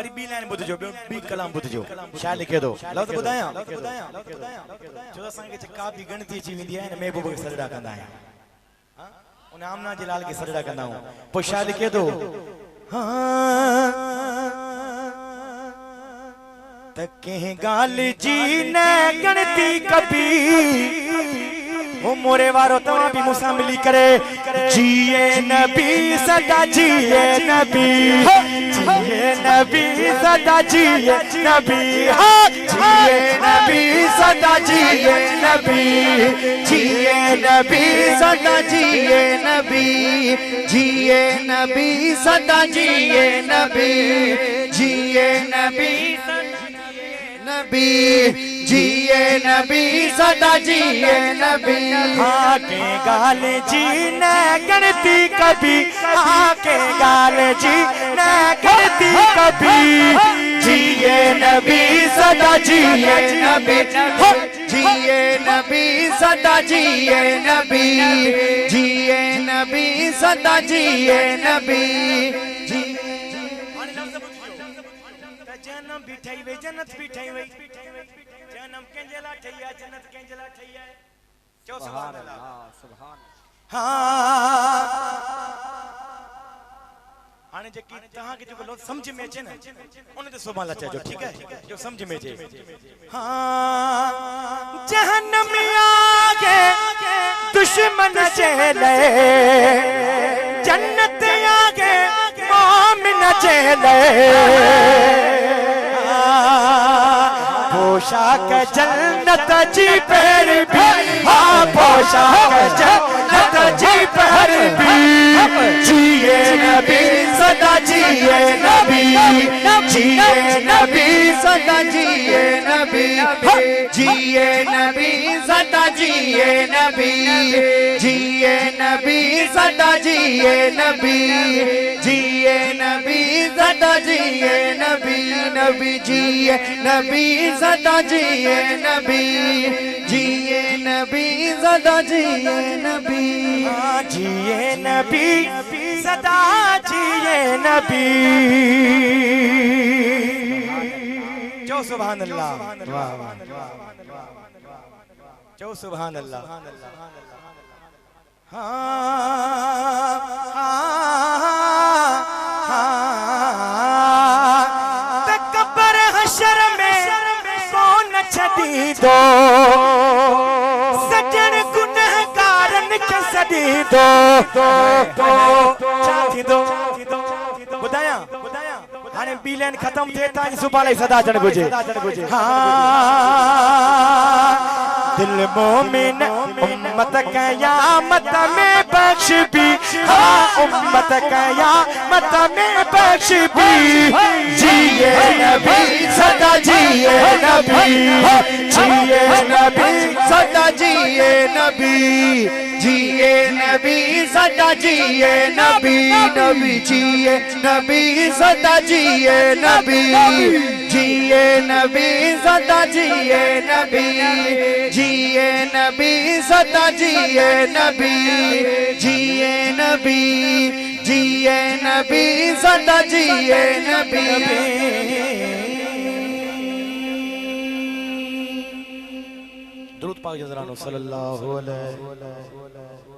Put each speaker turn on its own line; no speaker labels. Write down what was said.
worry B line बुध जो B कलाम बुध जो छा लिखे दो लफ्ज़ बुधाया जो असां के का भी गणती अची वेंदी है न महबूब के सजदा कंदा है हां उन आमना जे लाल के सजदा कंदा हूं पो छा लिखे दो त के गाल जी न गणती कभी ओ मोरे वारो तवा भी मुसा मिली करे जिए नबी सदा जिए नबी सदा जिए नबी जिए नबी सदा जिए नबी जिए नबी सदा जिए नबी जिए नबी सदा जिए नबी जिए नबी नबी जिए नबी सदा जिए नबी आके गाल जी न गणती कभी आके गाल जी न गणती कभी जिए नबी सदा जिए नबी जिए नबी सदा जिए नबी जिए नबी सदा जिए नबी जन्म भी ठई वे जन्नत भी ठई वे जन्म कंजला ठईया जन्नत कंजला ठईया चो सुभान अल्लाह सुभान हां हाने जेकी तहां के जो लो समझ में अचे न उन ते सुभान अल्लाह चजो ठीक है जो समझ में अचे हां जहन्नम आगे दुश्मन चले जन्नत आगे मोमिन चले पोशाक जन्नत जी पर भी हाँ पोशाक जन्नत जी पर भी जिए नबी सदा जिए नबी जिए नबी सदा जिए नबी जिए नबी सदा जिए नबी जिए नबी सदा जिए नबी जिए नबी सदा जिए नबी नबी जिए नबी सदा जिए नबी जिए नबी सदा जिए नबी जिए नबी सदा जिए नबी जो सुभान अल्लाह वाह वाह जो सुभान अल्लाह तकबर हशर में कौन छदी दो सजन गुनहगारन के सदी दो छाती दो बुधाया हाने बी लाइन खत्म थे ता सुबह लाई सदा जन गुजे हां दिल मोमिन उम्मत कयामत में बख्श भी हाँ उम्मत कयामत में बख्श भी जिए नबी सदा जिए नबी जिए नबी सदा जिए नबी जिए नबी सदा जिए नबी नबी जिए नबी सदा जिए नबी जिए नबी सदा जिए नबी जिए नबी सदा जिए नबी जिए नबी जिए नबी सदा जिए नबी दुरूद पाक जज़रानो सल्लल्लाहु अलैहि